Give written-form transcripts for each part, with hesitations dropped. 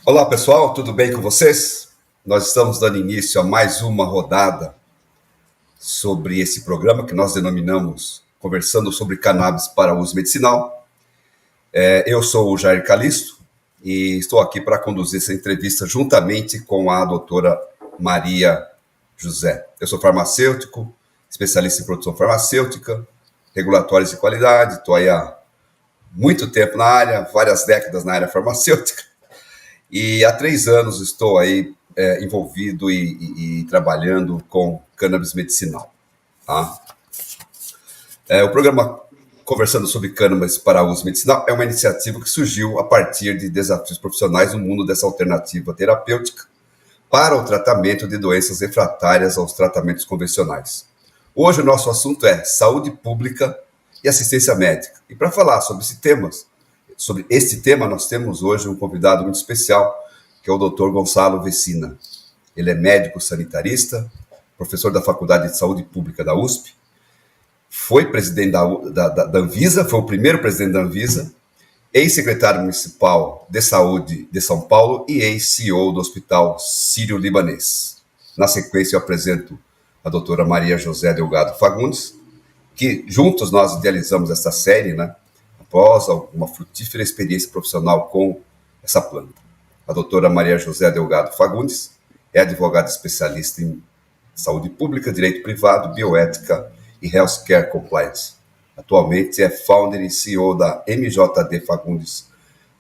Olá pessoal, tudo bem com vocês? Nós estamos dando início a mais uma rodada sobre esse programa que nós denominamos Conversando sobre Cannabis para Uso Medicinal. Eu sou o Jair Calisto e estou aqui para conduzir essa entrevista juntamente com a doutora Maria José. Eu sou farmacêutico, especialista em produção farmacêutica, regulatórios de qualidade, estou aí há muito tempo na área, várias décadas na área farmacêutica. E há 3 anos estou aí envolvido e trabalhando com cannabis medicinal. Tá? O programa Conversando sobre Cannabis para Uso Medicinal é uma iniciativa que surgiu a partir de desafios profissionais no mundo dessa alternativa terapêutica para o tratamento de doenças refratárias aos tratamentos convencionais. Hoje o nosso assunto é saúde pública e assistência médica. E para falar sobre esse tema, nós temos hoje um convidado muito especial, que é o Dr. Gonçalo Vecina. Ele é médico sanitarista, professor da Faculdade de Saúde Pública da USP, foi presidente da Anvisa, foi o primeiro presidente da Anvisa, ex-secretário municipal de saúde de São Paulo e ex-CEO do Hospital Sírio-Libanês. Na sequência, eu apresento a doutora Maria José Delgado Fagundes, que juntos nós idealizamos essa série, né? Após uma frutífera experiência profissional com essa planta. A doutora Maria José Delgado Fagundes é advogada especialista em saúde pública, direito privado, bioética e healthcare compliance. Atualmente é founder e CEO da MJD Fagundes,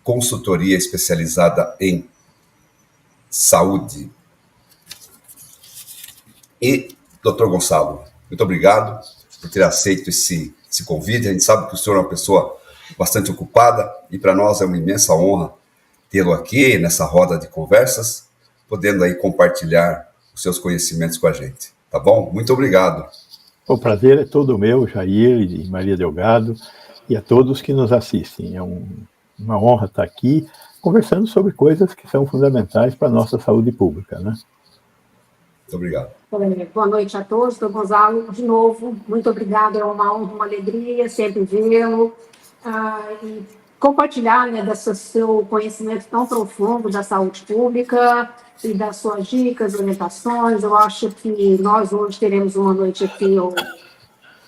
consultoria especializada em saúde. E, doutor Gonçalo, muito obrigado por ter aceito esse convite. A gente sabe que o senhor é uma pessoa bastante ocupada e para nós é uma imensa honra tê-lo aqui nessa roda de conversas, podendo aí compartilhar os seus conhecimentos com a gente, tá bom? Muito obrigado. O prazer é todo meu, Jair e Maria Delgado, e a todos que nos assistem. É uma honra estar aqui conversando sobre coisas que são fundamentais para a nossa saúde pública, né? Muito obrigado. Boa noite a todos, doutor Gonçalo, de novo, muito obrigado, é uma honra, uma alegria sempre vê-lo e compartilhar, né, desse seu conhecimento tão profundo da saúde pública e das suas dicas, orientações. Eu acho que nós hoje teremos uma noite aqui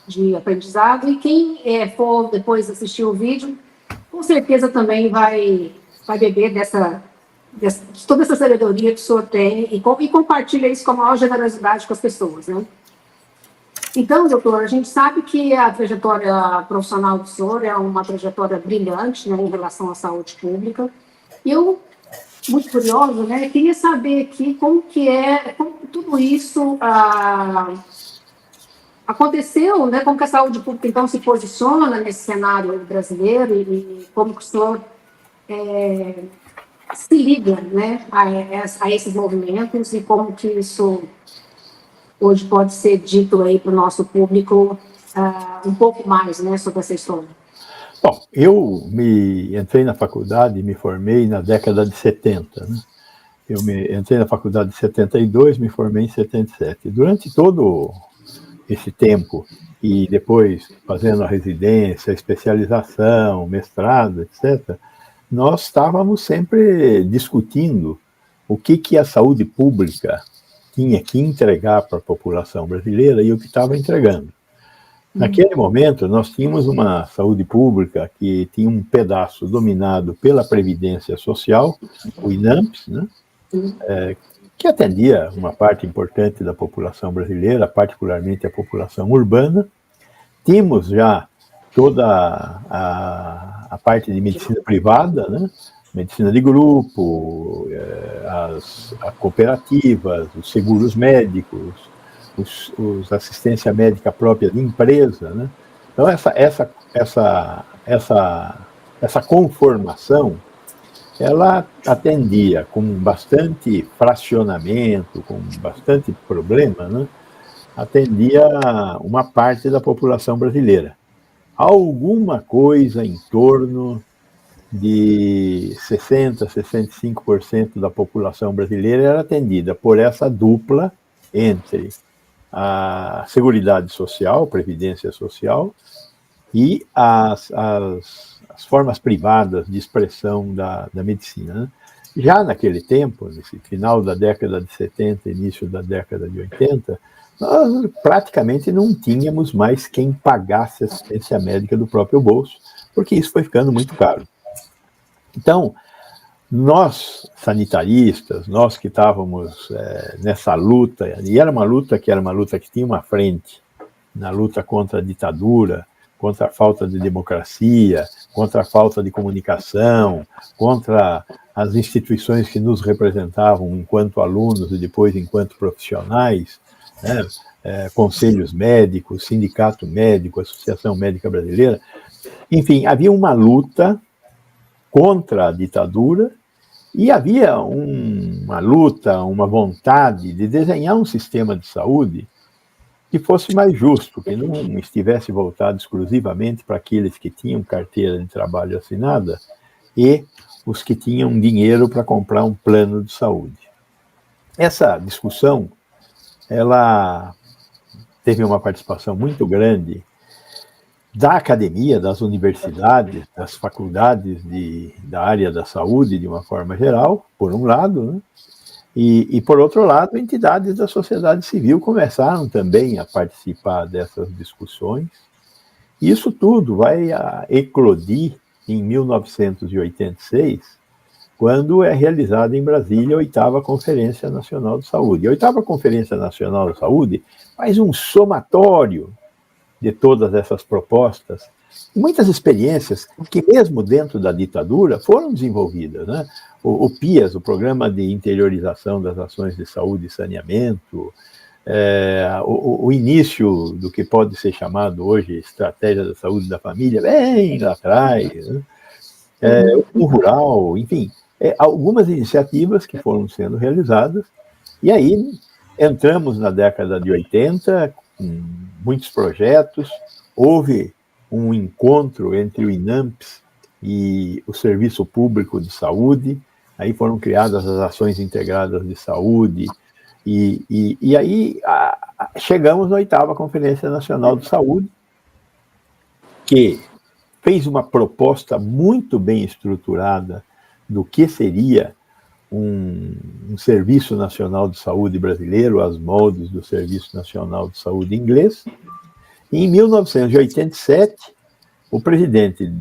de aprendizado e quem for depois assistir o vídeo, com certeza também vai beber de toda essa sabedoria que o senhor tem e compartilha isso com a maior generosidade com as pessoas, né? Então, doutor, a gente sabe que a trajetória profissional do senhor é uma trajetória brilhante, né, em relação à saúde pública. E eu, muito curiosa, né, queria saber aqui como tudo isso aconteceu, né, como que a saúde pública, então, se posiciona nesse cenário brasileiro e como que o senhor se liga, né, a esses movimentos e como que isso hoje pode ser dito aí para o nosso público um pouco mais, né, sobre essa história. Bom, eu entrei na faculdade e me formei na década de 70, né? Entrei na faculdade em 72, me formei em 77. Durante todo esse tempo, e depois fazendo a residência, a especialização, mestrado, etc., nós estávamos sempre discutindo o que a saúde pública tinha que entregar para a população brasileira e o que estava entregando. Naquele momento, nós tínhamos uma saúde pública que tinha um pedaço dominado pela Previdência Social, o INAMPS, né, que atendia uma parte importante da população brasileira, particularmente a população urbana. Tínhamos já toda a parte de medicina privada, né, medicina de grupo, as cooperativas, os seguros médicos, os assistência médica própria de empresa, né? Então essa conformação, ela atendia com bastante fracionamento, com bastante problema, né? Atendia uma parte da população brasileira. Alguma coisa em torno de 60%, 65% da população brasileira era atendida por essa dupla entre a Seguridade Social, Previdência Social, e as formas privadas de expressão da medicina, né? Já naquele tempo, nesse final da década de 70, início da década de 80, nós praticamente não tínhamos mais quem pagasse a assistência médica do próprio bolso, porque isso foi ficando muito caro. Então, nós, sanitaristas, nós que estávamos nessa luta, e era uma luta que tinha uma frente, na luta contra a ditadura, contra a falta de democracia, contra a falta de comunicação, contra as instituições que nos representavam enquanto alunos e depois enquanto profissionais, né? Conselhos médicos, sindicato médico, Associação Médica Brasileira, enfim, havia uma luta contra a ditadura e havia uma luta, uma vontade de desenhar um sistema de saúde que fosse mais justo, que não estivesse voltado exclusivamente para aqueles que tinham carteira de trabalho assinada e os que tinham dinheiro para comprar um plano de saúde. Essa discussão, ela teve uma participação muito grande da academia, das universidades, das faculdades da área da saúde, de uma forma geral, por um lado, né? E, por outro lado, entidades da sociedade civil começaram também a participar dessas discussões. Isso tudo vai eclodir em 1986, quando é realizada em Brasília a 8ª Conferência Nacional de Saúde. A 8ª Conferência Nacional de Saúde faz um somatório de todas essas propostas, muitas experiências que, mesmo dentro da ditadura, foram desenvolvidas, né? O PIAS, o Programa de Interiorização das Ações de Saúde e Saneamento, o início do que pode ser chamado hoje Estratégia da Saúde da Família, bem lá atrás, né? O rural, enfim, algumas iniciativas que foram sendo realizadas, e aí entramos na década de 80, com muitos projetos, houve um encontro entre o INAMPS e o Serviço Público de Saúde, aí foram criadas as ações integradas de saúde, e aí chegamos na 8ª Conferência Nacional de Saúde, que fez uma proposta muito bem estruturada do que seria um Serviço Nacional de Saúde brasileiro, às moldes do Serviço Nacional de Saúde inglês. E em 1987, o presidente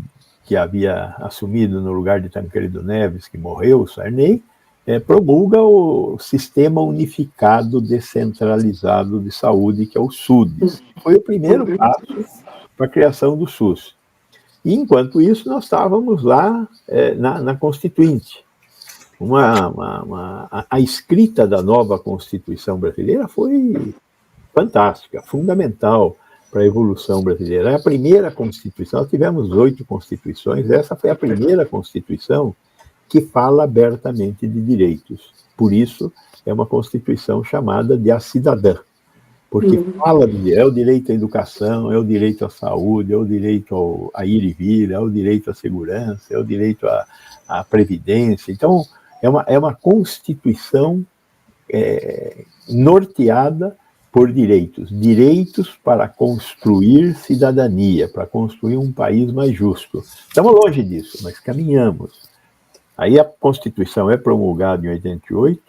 que havia assumido no lugar de Tancredo Neves, que morreu, o Sarney, promulga o Sistema Unificado Descentralizado de Saúde, que é o SUDES. Foi o primeiro passo para a criação do SUS. E, enquanto isso, nós estávamos lá na Constituinte. A escrita da nova Constituição brasileira foi fantástica, fundamental para a evolução brasileira. É a primeira Constituição, nós tivemos 8 Constituições, essa foi a primeira Constituição que fala abertamente de direitos. Por isso, é uma Constituição chamada de A Cidadã, porque fala é o direito à educação, é o direito à saúde, é o direito a ir e vir, é o direito à segurança, é o direito à previdência. Então, é uma Constituição norteada por direitos para construir cidadania, para construir um país mais justo. Estamos longe disso, mas caminhamos. Aí a Constituição é promulgada em 88,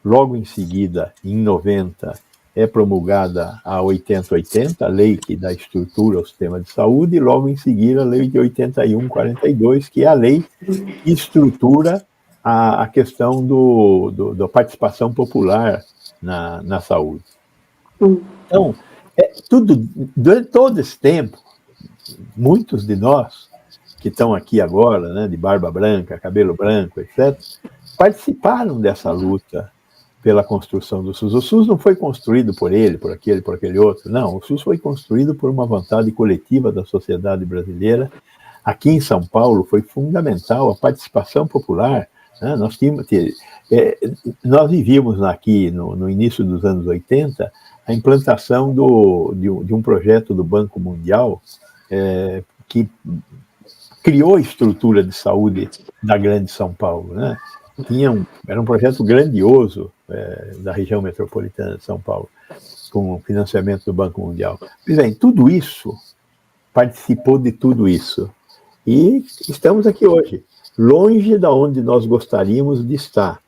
logo em seguida, em 90, é promulgada a 8080, a lei que dá estrutura ao sistema de saúde, e logo em seguida a lei de 8142, que é a lei que estrutura a questão da participação popular na saúde. Então, durante todo esse tempo, muitos de nós que estão aqui agora, né, de barba branca, cabelo branco, etc., participaram dessa luta pela construção do SUS. O SUS não foi construído por ele, por aquele outro, não. O SUS foi construído por uma vontade coletiva da sociedade brasileira. Aqui em São Paulo foi fundamental a participação popular, né? Nós vivíamos aqui, no início dos anos 80, a implantação de um projeto do Banco Mundial que criou a estrutura de saúde da Grande São Paulo, né? Era um projeto grandioso da região metropolitana de São Paulo, com o financiamento do Banco Mundial. Pois bem, tudo isso, participou de tudo isso. E estamos aqui hoje, longe da onde nós gostaríamos de estar,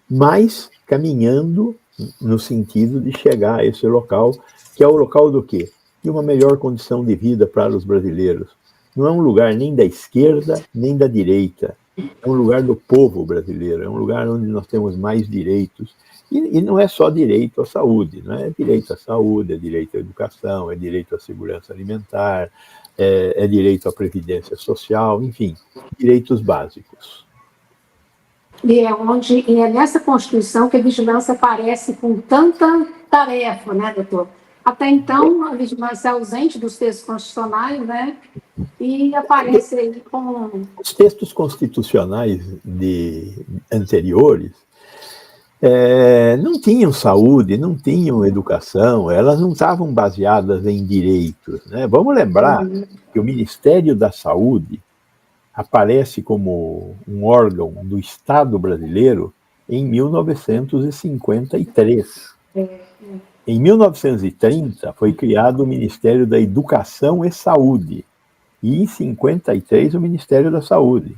mas caminhando no sentido de chegar a esse local, que é o local do quê? De uma melhor condição de vida para os brasileiros. Não é um lugar nem da esquerda, nem da direita. É um lugar do povo brasileiro, é um lugar onde nós temos mais direitos. E não é só direito à saúde, não é direito à saúde, é direito à educação, é direito à segurança alimentar, é direito à previdência social, enfim, direitos básicos. E é nessa Constituição que a vigilância aparece com tanta tarefa, né, doutor? Até então, a vigilância é ausente dos textos constitucionais, né? E aparece aí com... Os textos constitucionais anteriores não tinham saúde, não tinham educação, elas não estavam baseadas em direitos, né? Vamos lembrar que o Ministério da Saúde aparece como um órgão do Estado brasileiro em 1953. Em 1930, foi criado o Ministério da Educação e Saúde, e em 53 o Ministério da Saúde.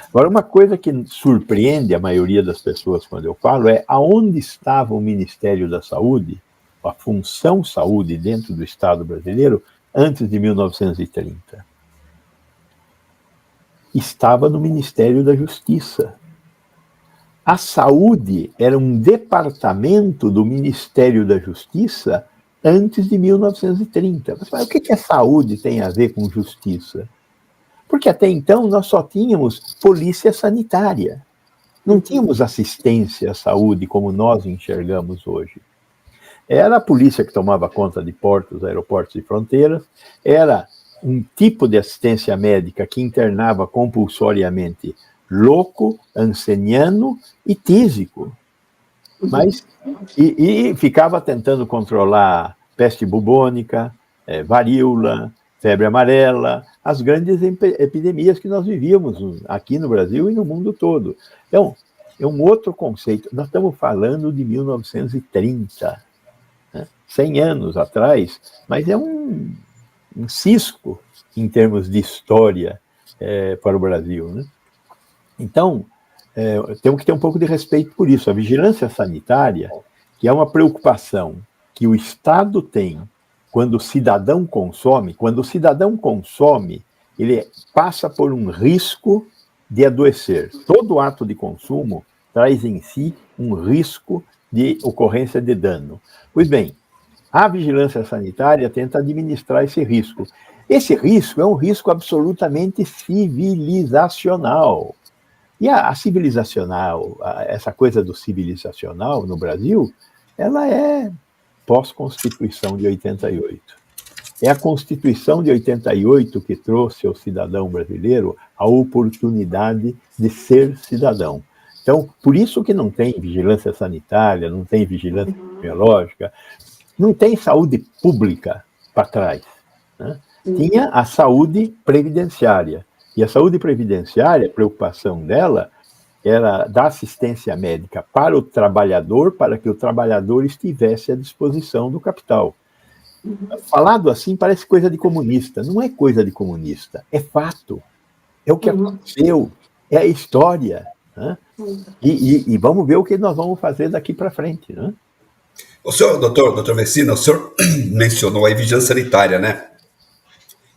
Agora, uma coisa que surpreende a maioria das pessoas quando eu falo é aonde estava o Ministério da Saúde, a função saúde dentro do Estado brasileiro, antes de 1930. Estava no Ministério da Justiça. A saúde era um departamento do Ministério da Justiça antes de 1930. Mas o que a saúde tem a ver com justiça? Porque até então nós só tínhamos polícia sanitária. Não tínhamos assistência à saúde como nós enxergamos hoje. Era a polícia que tomava conta de portos, aeroportos e fronteiras, era um tipo de assistência médica que internava compulsoriamente louco, anceniano e tísico. Mas, e ficava tentando controlar peste bubônica, varíola, febre amarela, as grandes epidemias que nós vivíamos aqui no Brasil e no mundo todo. Então, é um outro conceito. Nós estamos falando de 1930, né? 100 anos atrás, mas é um cisco em termos de história para o Brasil, né? Então, temos que ter um pouco de respeito por isso. A vigilância sanitária, que é uma preocupação que o Estado tem quando o cidadão consome, ele passa por um risco de adoecer. Todo ato de consumo traz em si um risco de ocorrência de dano. Pois bem, a vigilância sanitária tenta administrar esse risco. Esse risco é um risco absolutamente civilizacional. E a civilizacional, essa coisa do civilizacional no Brasil, ela é pós-Constituição de 88. É a Constituição de 88 que trouxe ao cidadão brasileiro a oportunidade de ser cidadão. Então, por isso que não tem vigilância sanitária, não tem vigilância epidemiológica, não tem saúde pública para trás, né? Tinha a saúde previdenciária. E a saúde previdenciária, a preocupação dela era dar assistência médica para o trabalhador, para que o trabalhador estivesse à disposição do capital. Falado assim, parece coisa de comunista. Não é coisa de comunista, é fato. É o que aconteceu, é a história, né? E vamos ver o que nós vamos fazer daqui para frente, né? O senhor, doutor Vecina, o senhor mencionou a vigilância sanitária, né?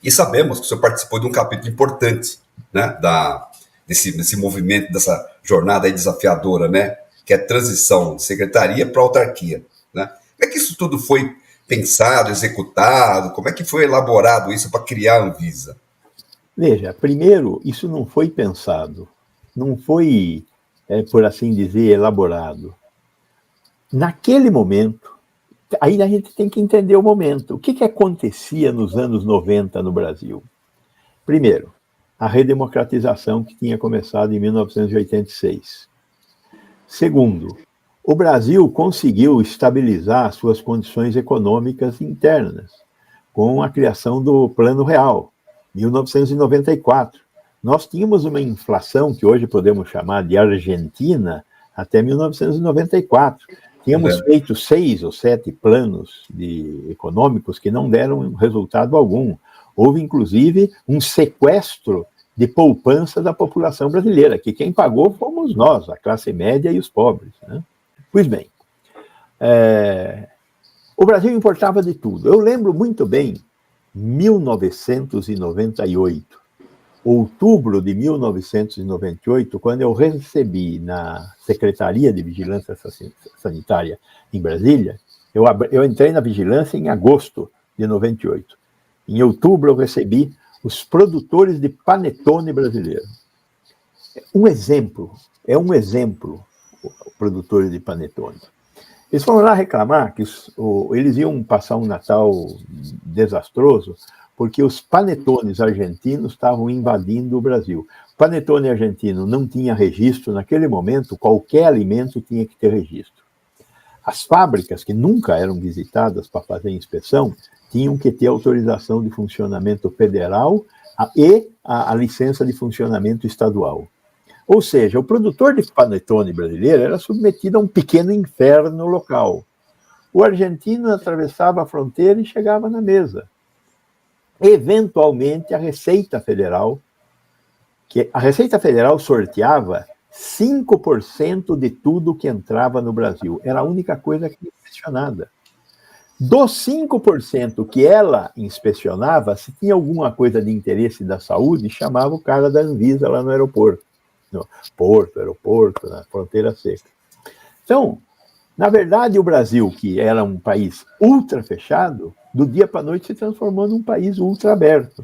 E sabemos que o senhor participou de um capítulo importante, né, desse movimento, dessa jornada aí desafiadora, né, que é a transição de secretaria para autarquia, né? Como é que isso tudo foi pensado, executado? Como é que foi elaborado isso para criar a Anvisa? Veja, primeiro, isso não foi pensado, não foi, por assim dizer, elaborado. Naquele momento, aí a gente tem que entender o momento. O que acontecia nos anos 90 no Brasil? Primeiro, a redemocratização que tinha começado em 1986. Segundo, o Brasil conseguiu estabilizar suas condições econômicas internas com a criação do Plano Real, 1994. Nós tínhamos uma inflação que hoje podemos chamar de Argentina até 1994. Tínhamos feito 6 ou 7 planos econômicos que não deram resultado algum. Houve, inclusive, um sequestro de poupança da população brasileira, que quem pagou fomos nós, a classe média e os pobres, né? Pois bem, o Brasil importava de tudo. Eu lembro muito bem, 1998, outubro de 1998, quando eu recebi na Secretaria de Vigilância Sanitária em Brasília, eu entrei na vigilância em agosto de 98. Em outubro eu recebi os produtores de panetone brasileiro. Um exemplo, produtores de panetone. Eles foram lá reclamar que eles iam passar um Natal desastroso, porque os panetones argentinos estavam invadindo o Brasil. O panetone argentino não tinha registro, naquele momento, qualquer alimento tinha que ter registro. As fábricas, que nunca eram visitadas para fazer inspeção, tinham que ter autorização de funcionamento federal e a licença de funcionamento estadual. Ou seja, o produtor de panetone brasileiro era submetido a um pequeno inferno local. O argentino atravessava a fronteira e chegava na mesa. Eventualmente, a Receita Federal sorteava 5% de tudo que entrava no Brasil. Era a única coisa que era inspecionada. Dos 5% que ela inspecionava, se tinha alguma coisa de interesse da saúde, chamava o cara da Anvisa lá no aeroporto. No aeroporto, na fronteira seca. Então, na verdade, o Brasil, que era um país ultra fechado, do dia para a noite se transformou num país ultra aberto.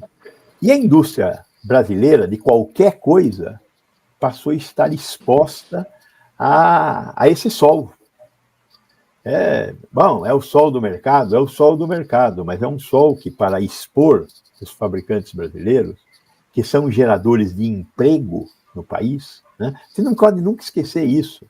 E a indústria brasileira, de qualquer coisa, passou a estar exposta a esse sol. É o sol do mercado, mas é um sol que, para expor os fabricantes brasileiros, que são geradores de emprego no país, né? Você não pode nunca esquecer isso.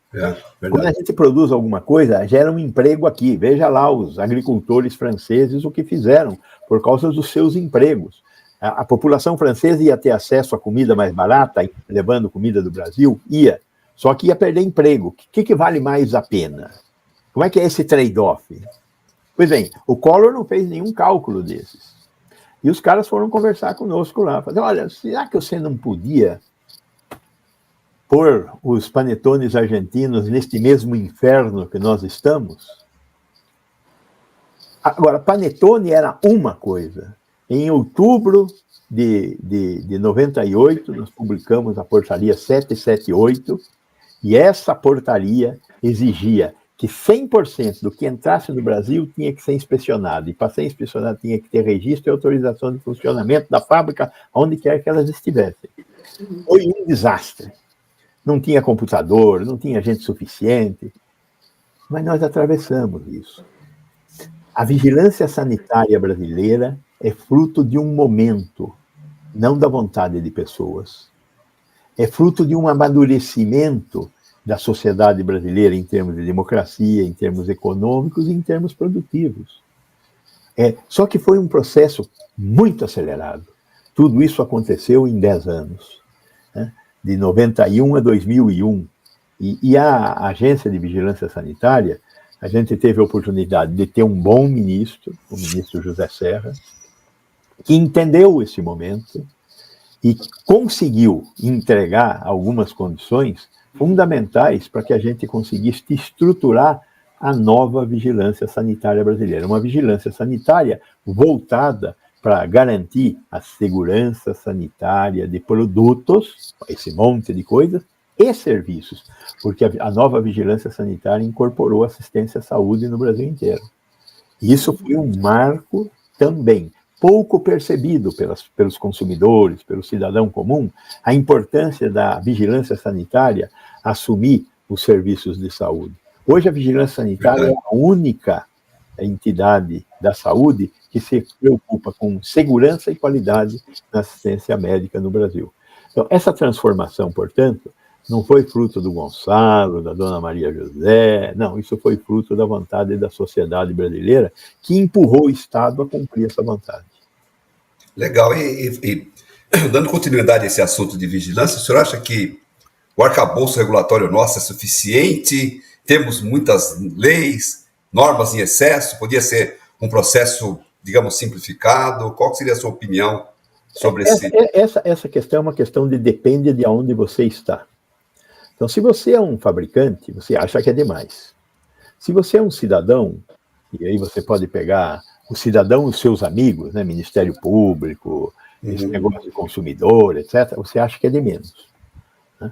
Quando a gente produz alguma coisa, gera um emprego aqui. Veja lá os agricultores franceses o que fizeram por causa dos seus empregos. A população francesa ia ter acesso a comida mais barata, levando comida do Brasil? Ia. Só que ia perder emprego. O que vale mais a pena? Como é que é esse trade-off? Pois bem, o Collor não fez nenhum cálculo desses. E os caras foram conversar conosco lá. Falaram, olha, será que você não podia pôr os panetones argentinos neste mesmo inferno que nós estamos? Agora, panetone era uma coisa. Em outubro de 98, nós publicamos a portaria 778, e essa portaria exigia que 100% do que entrasse no Brasil tinha que ser inspecionado, e para ser inspecionado tinha que ter registro e autorização de funcionamento da fábrica, onde quer que elas estivessem. Foi um desastre. Não tinha computador, não tinha gente suficiente, mas nós atravessamos isso. A vigilância sanitária brasileira é fruto de um momento, não da vontade de pessoas. É fruto de um amadurecimento da sociedade brasileira em termos de democracia, em termos econômicos e em termos produtivos. Só que foi um processo muito acelerado. Tudo isso aconteceu em 10 anos, né? De 91 a 2001. E a Agência de Vigilância Sanitária, a gente teve a oportunidade de ter um bom ministro, o ministro José Serra, que entendeu esse momento e conseguiu entregar algumas condições fundamentais para que a gente conseguisse estruturar a nova vigilância sanitária brasileira. Uma vigilância sanitária voltada para garantir a segurança sanitária de produtos, esse monte de coisas, e serviços, porque a nova vigilância sanitária incorporou assistência à saúde no Brasil inteiro. E isso foi um marco também, pouco percebido pelos consumidores, pelo cidadão comum, a importância da vigilância sanitária assumir os serviços de saúde. Hoje a vigilância sanitária é a única entidade da saúde que se preocupa com segurança e qualidade na assistência médica no Brasil. Então, essa transformação, portanto, não foi fruto do Gonçalo, da dona Maria José, não, isso foi fruto da vontade da sociedade brasileira, que empurrou o Estado a cumprir essa vontade. Legal. E dando continuidade a esse assunto de vigilância, o senhor acha que o arcabouço regulatório nosso é suficiente? Temos muitas leis, normas em excesso? Podia ser um processo, digamos, simplificado? Qual seria a sua opinião sobre esse... Essa questão é uma questão de depende de onde você está. Então, se você é um fabricante, você acha que é demais. Se você é um cidadão, e aí você pode pegar o cidadão e os seus amigos, né, Ministério Público, esse negócio de consumidor, etc., você acha que é de menos. Né?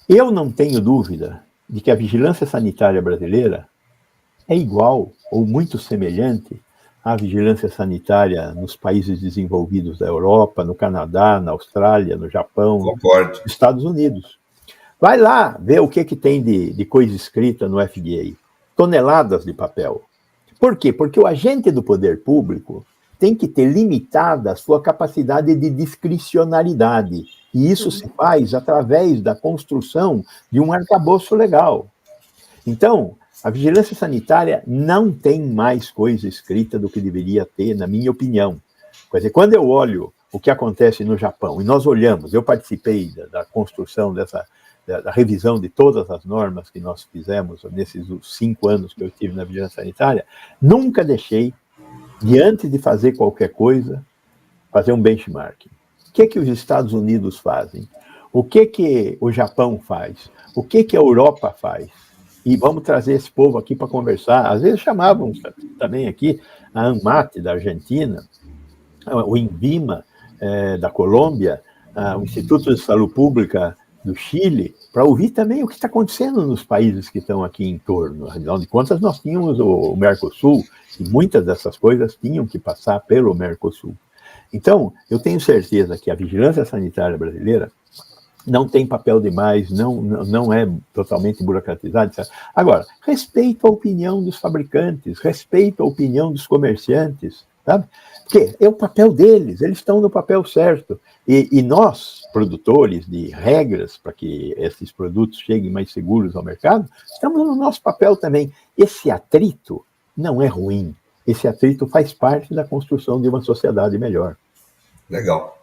Eu não tenho dúvida de que a vigilância sanitária brasileira é igual ou muito semelhante à vigilância sanitária nos países desenvolvidos da Europa, no Canadá, na Austrália, no Japão, Concordo. nos Estados Unidos. Vai lá ver o que tem de coisa escrita no FDA. Toneladas de papel. Por quê? Porque o agente do poder público tem que ter limitada a sua capacidade de discricionariedade. E isso se faz através da construção de um arcabouço legal. Então, a vigilância sanitária não tem mais coisa escrita do que deveria ter, na minha opinião. Quer dizer, quando eu olho o que acontece no Japão, e nós olhamos, eu participei da construção da revisão de todas as normas que nós fizemos nesses 5 anos que eu estive na vigilância sanitária, nunca deixei, diante de fazer qualquer coisa, fazer um benchmarking. O que os Estados Unidos fazem? O que o Japão faz? O que a Europa faz? E vamos trazer esse povo aqui para conversar. Às vezes chamavam também aqui a ANMAT da Argentina, o INVIMA da Colômbia, o Instituto de Saúde Pública do Chile, para ouvir também o que está acontecendo nos países que estão aqui em torno. Afinal de contas, nós tínhamos o Mercosul, e muitas dessas coisas tinham que passar pelo Mercosul. Então, eu tenho certeza que a vigilância sanitária brasileira não tem papel demais, não é totalmente burocratizada, etc. Agora, respeito a opinião dos fabricantes, respeito a opinião dos comerciantes, sabe? Porque é o papel deles, eles estão no papel certo. E nós, produtores de regras para que esses produtos cheguem mais seguros ao mercado, estamos no nosso papel também. Esse atrito não é ruim, esse atrito faz parte da construção de uma sociedade melhor. Legal.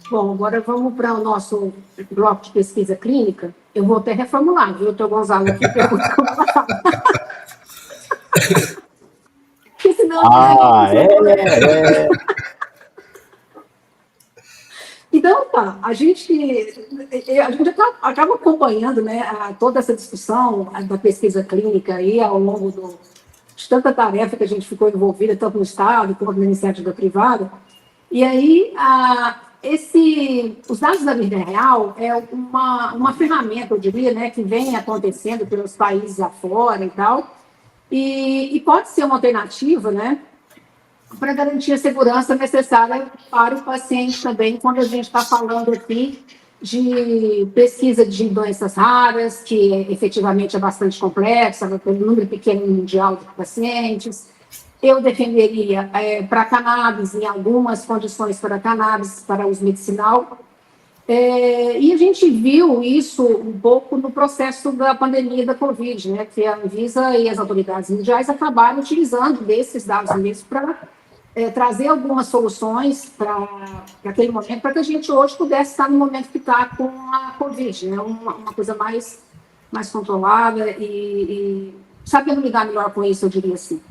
Bom, agora vamos para o nosso bloco de pesquisa clínica. Eu vou até reformular, viu, doutor Gonzalo, aqui pergunta como vai falar. Então, tá, a gente acaba acompanhando, né, toda essa discussão da pesquisa clínica aí ao longo de tanta tarefa que a gente ficou envolvida, tanto no Estado quanto na iniciativa privada. E aí, os dados da vida real é uma ferramenta, eu diria, né, que vem acontecendo pelos países afora e tal, e pode ser uma alternativa, né, para garantir a segurança necessária para o paciente também, quando a gente está falando aqui de pesquisa de doenças raras, que efetivamente é bastante complexa, pelo número pequeno mundial de pacientes. Eu defenderia para cannabis, em algumas condições para cannabis, para uso medicinal. E a gente viu isso um pouco no processo da pandemia da Covid, né, que a Anvisa e as autoridades mundiais acabaram utilizando desses dados mesmo para trazer algumas soluções para aquele momento, para que a gente hoje pudesse estar no momento que está com a Covid, né, uma coisa mais controlada e sabendo lidar melhor com isso, eu diria assim.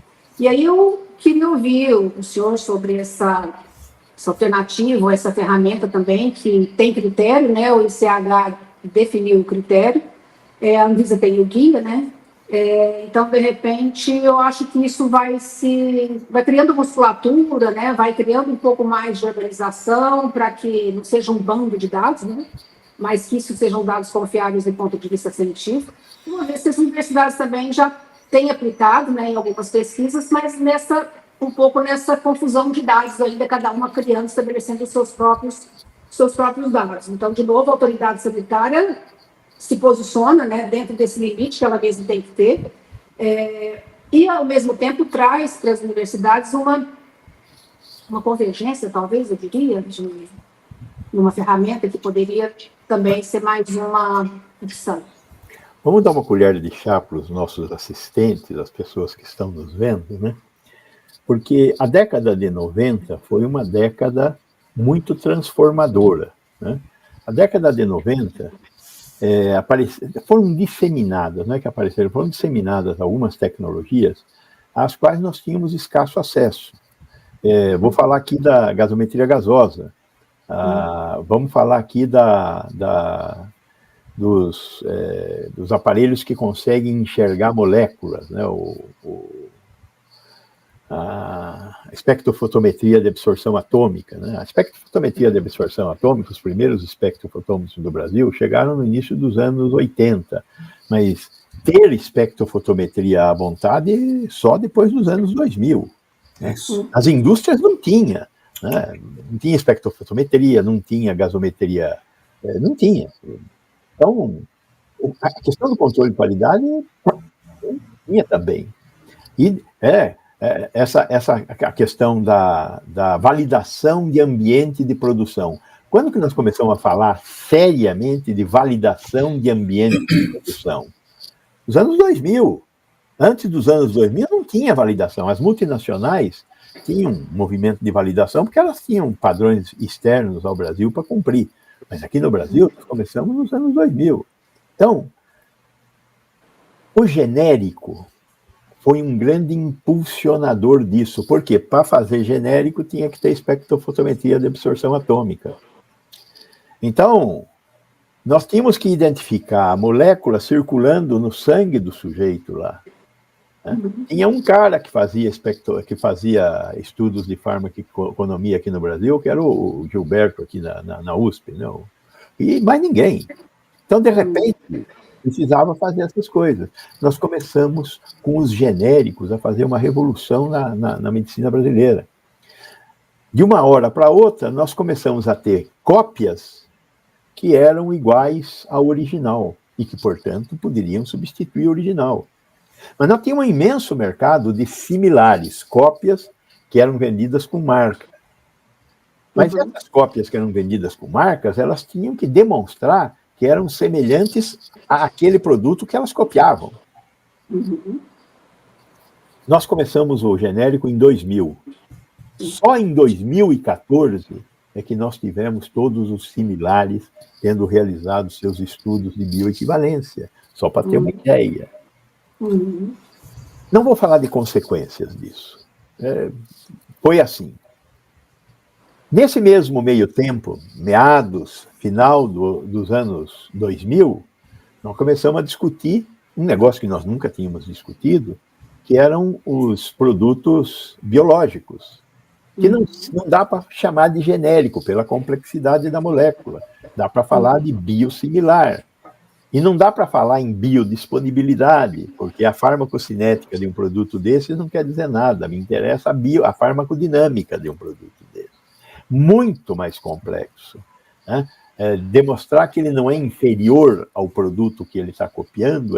E aí eu queria ouvir o senhor sobre essa alternativa, essa ferramenta também, que tem critério, né? O ICH definiu o critério, a Anvisa tem o guia, né? Então, de repente, eu acho que isso vai criando musculatura, né? Vai criando um pouco mais de organização para que não seja um bando de dados, né? Mas que isso sejam dados confiáveis do ponto de vista científico. Uma vez que as universidades também já têm aplicado, né, em algumas pesquisas, mas um pouco nessa confusão de dados ainda, cada uma criando, estabelecendo os seus próprios dados. Então, de novo, a autoridade sanitária se posiciona, né, dentro desse limite que ela mesma tem que ter, e, ao mesmo tempo, traz para as universidades uma convergência, talvez, eu diria, de uma ferramenta que poderia também ser mais uma opção. Vamos dar uma colher de chá para os nossos assistentes, as pessoas que estão nos vendo, né? Porque a década de 90 foi uma década muito transformadora, né? A década de 90 foram disseminadas, não é que apareceram, foram disseminadas algumas tecnologias às quais nós tínhamos escasso acesso. Vou falar aqui da gasometria gasosa. Vamos falar aqui dos aparelhos que conseguem enxergar moléculas, né? A espectrofotometria de absorção atômica, né? A espectrofotometria de absorção atômica, os primeiros espectrofotômetros do Brasil chegaram no início dos anos 80, mas ter espectrofotometria à vontade só depois dos anos 2000. Né? As indústrias não tinham, né? Não tinha espectrofotometria, não tinha gasometria, não tinha. Então, a questão do controle de qualidade tinha também. E a questão da validação de ambiente de produção. Quando que nós começamos a falar seriamente de validação de ambiente de produção? Nos anos 2000. Antes dos anos 2000 não tinha validação. As multinacionais tinham um movimento de validação porque elas tinham padrões externos ao Brasil para cumprir. Mas aqui no Brasil, nós começamos nos anos 2000. Então, o genérico foi um grande impulsionador disso. Por quê? Para fazer genérico, tinha que ter espectrofotometria de absorção atômica. Então, nós tínhamos que identificar a molécula circulando no sangue do sujeito lá. Né? Tinha um cara que fazia estudos de farmacoeconomia aqui no Brasil, que era o Gilberto, aqui na USP, né? E mais ninguém. Então, de repente, precisava fazer essas coisas. Nós começamos com os genéricos a fazer uma revolução na medicina brasileira. De uma hora para outra, nós começamos a ter cópias que eram iguais ao original e que, portanto, poderiam substituir o original. Mas nós tínhamos um imenso mercado de similares, cópias que eram vendidas com marca. Mas essas cópias que eram vendidas com marcas, elas tinham que demonstrar que eram semelhantes àquele produto que elas copiavam. Nós começamos o genérico em 2000. Só em 2014 é que nós tivemos todos os similares tendo realizado seus estudos de bioequivalência, só para ter uma ideia. Não vou falar de consequências disso. Foi assim. Nesse mesmo meio tempo, final dos anos 2000, nós começamos a discutir um negócio que nós nunca tínhamos discutido, que eram os produtos biológicos, que não dá para chamar de genérico, pela complexidade da molécula. Dá para falar de biosimilar. E não dá para falar em biodisponibilidade, porque a farmacocinética de um produto desse não quer dizer nada. Me interessa a farmacodinâmica de um produto desse. Muito mais complexo. Né? Demonstrar que ele não é inferior ao produto que ele está copiando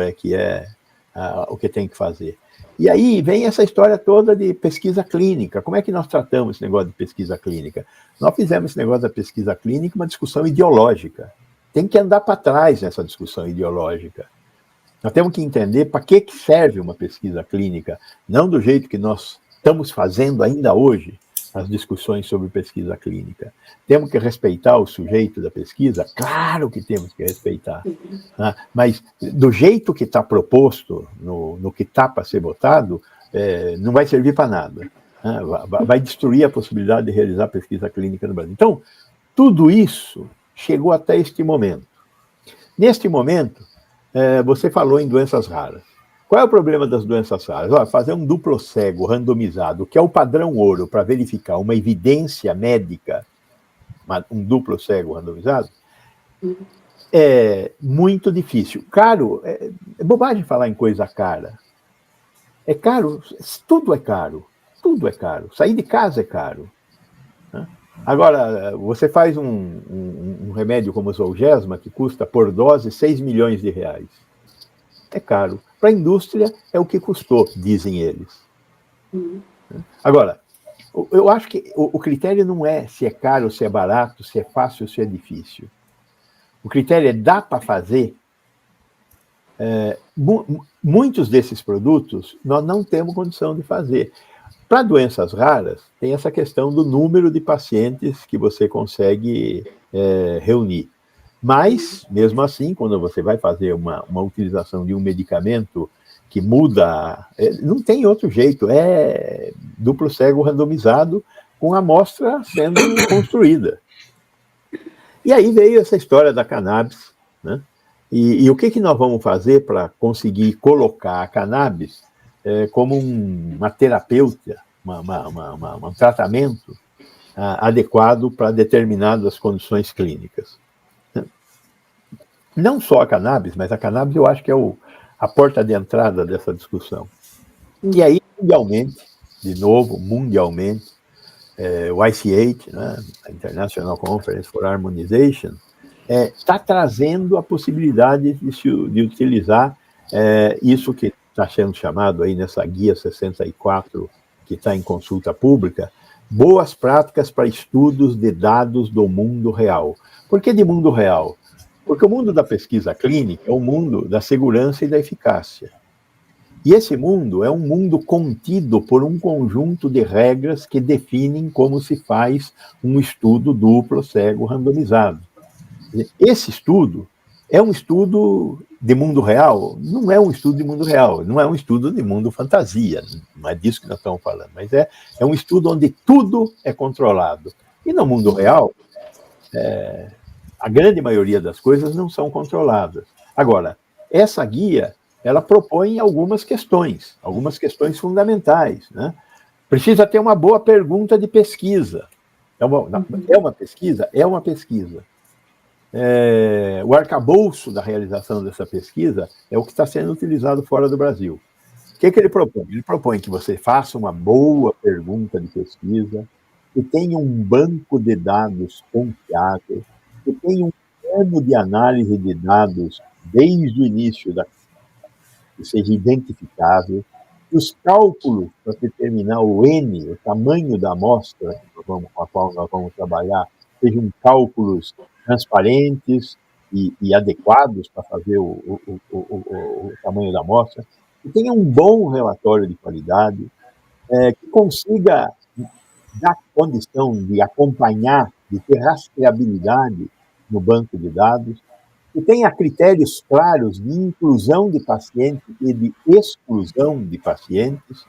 o que tem que fazer. E aí vem essa história toda de pesquisa clínica. Como é que nós tratamos esse negócio de pesquisa clínica? Nós fizemos esse negócio da pesquisa clínica uma discussão ideológica. Tem que andar para trás nessa discussão ideológica. Nós temos que entender para que serve uma pesquisa clínica, não do jeito que nós estamos fazendo ainda hoje, as discussões sobre pesquisa clínica. Temos que respeitar o sujeito da pesquisa? Claro que temos que respeitar. Né? Mas do jeito que está proposto, no que está para ser votado, não vai servir para nada. Né? Vai destruir a possibilidade de realizar pesquisa clínica no Brasil. Então, tudo isso chegou até este momento. Neste momento, você falou em doenças raras. Qual é o problema das doenças raras? Fazer um duplo cego randomizado, que é o padrão ouro para verificar uma evidência médica, um duplo cego randomizado, é muito difícil. Caro, é bobagem falar em coisa cara. É caro, tudo é caro. Tudo é caro. Sair de casa é caro. Né? Agora, você faz um remédio como o Zolgensma, que custa por dose 6 milhões de reais. É caro. Para a indústria é o que custou, dizem eles. Agora, eu acho que o critério não é se é caro ou se é barato, se é fácil ou se é difícil. O critério é dá para fazer. Muitos desses produtos nós não temos condição de fazer. Para doenças raras, tem essa questão do número de pacientes que você consegue reunir. Mas, mesmo assim, quando você vai fazer uma utilização de um medicamento que muda, não tem outro jeito, é duplo cego randomizado com a amostra sendo construída. E aí veio essa história da cannabis, né? E o que nós vamos fazer para conseguir colocar a cannabis como uma terapeuta, um tratamento adequado para determinadas condições clínicas. Não só a cannabis, mas a cannabis eu acho que é a porta de entrada dessa discussão. E aí, mundialmente, de novo, mundialmente, o ICH, né, a International Conference for Harmonization, está trazendo a possibilidade de utilizar isso que está sendo chamado aí nessa guia 64, que está em consulta pública, boas práticas para estudos de dados do mundo real. Por que de mundo real? Porque o mundo da pesquisa clínica é o mundo da segurança e da eficácia. E esse mundo é um mundo contido por um conjunto de regras que definem como se faz um estudo duplo cego randomizado. Esse estudo é um estudo de mundo real? Não é um estudo de mundo real, não é um estudo de mundo fantasia, não é disso que nós estamos falando, mas é um estudo onde tudo é controlado. E no mundo real, a grande maioria das coisas não são controladas. Agora, essa guia, ela propõe algumas questões fundamentais, né? Precisa ter uma boa pergunta de pesquisa. É uma pesquisa? É uma pesquisa. O arcabouço da realização dessa pesquisa é o que está sendo utilizado fora do Brasil. O que ele propõe? Ele propõe que você faça uma boa pergunta de pesquisa, que tenha um banco de dados confiável, que tenha um plano de análise de dados desde o início que seja identificável, que os cálculos para determinar o N, o tamanho da amostra com a qual nós vamos trabalhar, sejam cálculos transparentes e adequados para fazer o tamanho da amostra, que tenha um bom relatório de qualidade, que consiga dar condição de acompanhar, de ter rastreabilidade no banco de dados, que tenha critérios claros de inclusão de pacientes e de exclusão de pacientes,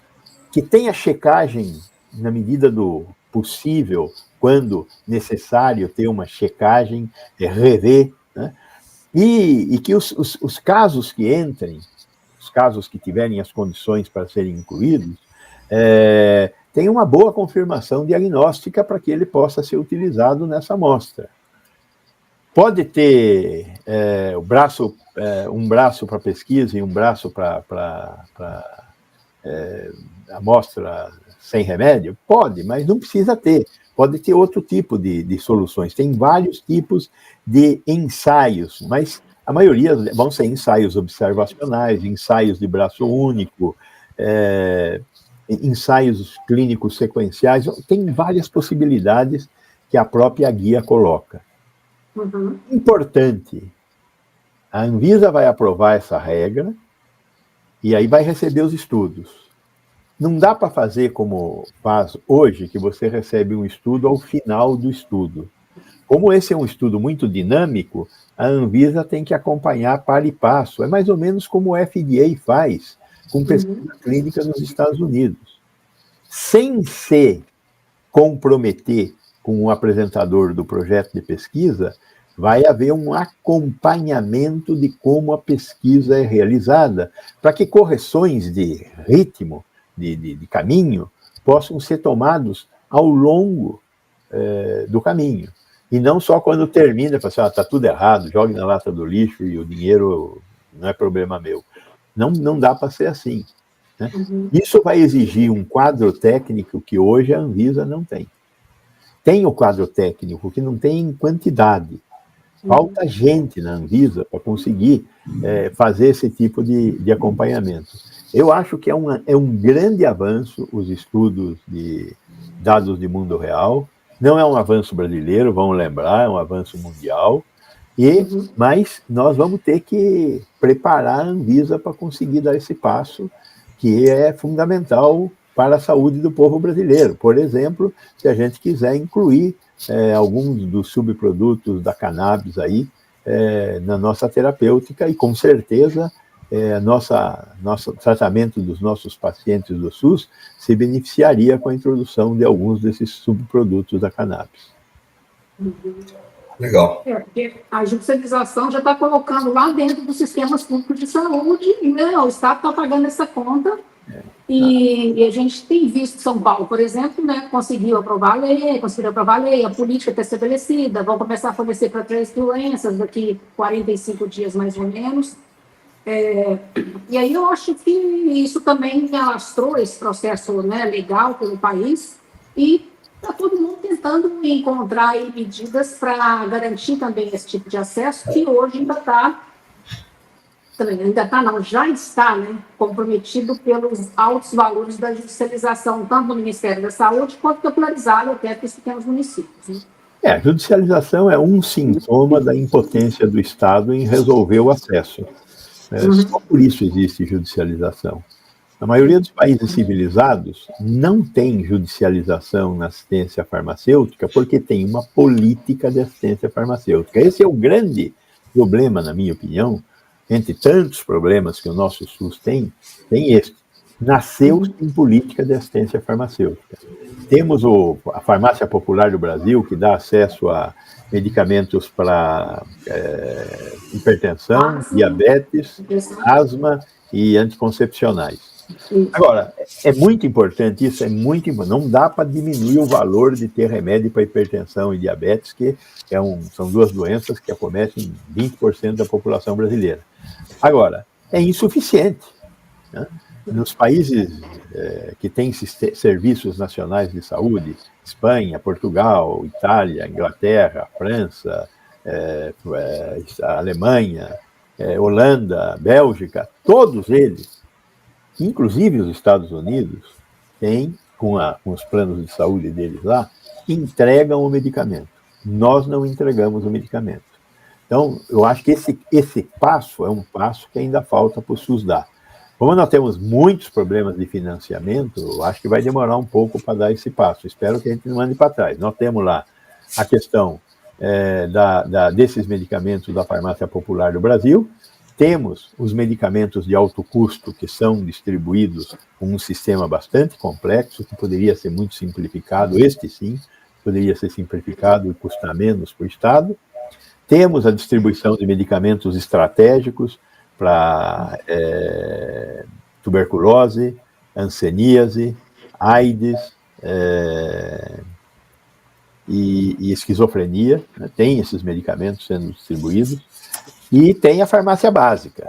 que tenha checagem na medida do possível, quando necessário ter uma checagem, rever, né? E que os casos que entrem, os casos que tiverem as condições para serem incluídos, tenham uma boa confirmação diagnóstica para que ele possa ser utilizado nessa amostra. Pode ter um braço para pesquisa e um braço para amostra sem remédio? Pode, mas não precisa ter. Pode ter outro tipo de soluções. Tem vários tipos de ensaios, mas a maioria vão ser ensaios observacionais, ensaios de braço único, ensaios clínicos sequenciais. Tem várias possibilidades que a própria guia coloca. Uhum. Importante, a Anvisa vai aprovar essa regra e aí vai receber os estudos. Não dá para fazer como faz hoje, que você recebe um estudo ao final do estudo. Como esse é um estudo muito dinâmico, a Anvisa tem que acompanhar para e passo. É mais ou menos como o FDA faz com pesquisa clínica nos Estados Unidos. Sem se comprometer com o apresentador do projeto de pesquisa, vai haver um acompanhamento de como a pesquisa é realizada, para que correções de ritmo, de caminho, possam ser tomados ao longo do caminho. E não só quando termina, fala assim, está tudo errado, jogue na lata do lixo e o dinheiro não é problema meu. Não dá para ser assim, né? Uhum. Isso vai exigir um quadro técnico que hoje a Anvisa não tem. Tem o quadro técnico que não tem em quantidade. Falta gente na Anvisa para conseguir fazer esse tipo de acompanhamento. Eu acho que é um grande avanço os estudos de dados de mundo real. Não é um avanço brasileiro, vamos lembrar, é um avanço mundial. Mas nós vamos ter que preparar a Anvisa para conseguir dar esse passo, que é fundamental para a saúde do povo brasileiro. Por exemplo, se a gente quiser incluir alguns dos subprodutos da cannabis aí na nossa terapêutica, e com certeza nosso tratamento dos nossos pacientes do SUS se beneficiaria com a introdução de alguns desses subprodutos da cannabis. Legal. Porque a judicialização já está colocando lá dentro dos sistemas públicos de saúde, e o Estado está pagando essa conta. E a gente tem visto São Paulo, por exemplo, conseguiu aprovar a lei, a política está estabelecida, vão começar a fornecer para 3 doenças daqui 45 dias, mais ou menos. E aí eu acho que isso também alastrou esse processo legal pelo país, e está todo mundo tentando encontrar aí medidas para garantir também esse tipo de acesso, que hoje já está comprometido pelos altos valores da judicialização, tanto do Ministério da Saúde, quanto popularizado até para os pequenos municípios. A judicialização é um sintoma da impotência do Estado em resolver o acesso. Só por isso existe judicialização. A maioria dos países civilizados não tem judicialização na assistência farmacêutica porque tem uma política de assistência farmacêutica. Esse é o grande problema, na minha opinião, entre tantos problemas que o nosso SUS tem este. Nasceu em política de assistência farmacêutica. Temos a Farmácia Popular do Brasil, que dá acesso a medicamentos para hipertensão, diabetes, asma e anticoncepcionais. Agora, é muito importante isso, não dá para diminuir o valor de ter remédio para hipertensão e diabetes, que são duas doenças que acometem 20% da população brasileira. Agora, é insuficiente. Nos países que têm serviços nacionais de saúde, Espanha, Portugal, Itália, Inglaterra, França, Alemanha, Holanda, Bélgica, todos eles, inclusive os Estados Unidos, têm, com os planos de saúde deles lá, entregam o medicamento. Nós não entregamos o medicamento. Então, eu acho que esse passo é um passo que ainda falta para o SUS dar. Como nós temos muitos problemas de financiamento, eu acho que vai demorar um pouco para dar esse passo. Espero que a gente não ande para trás. Nós temos lá a questão desses medicamentos da Farmácia Popular do Brasil, temos os medicamentos de alto custo que são distribuídos com um sistema bastante complexo, que poderia ser muito simplificado, este sim, poderia ser simplificado e custar menos para o Estado. Temos a distribuição de medicamentos estratégicos para tuberculose, hanseníase, AIDS e esquizofrenia, tem esses medicamentos sendo distribuídos, e tem a farmácia básica.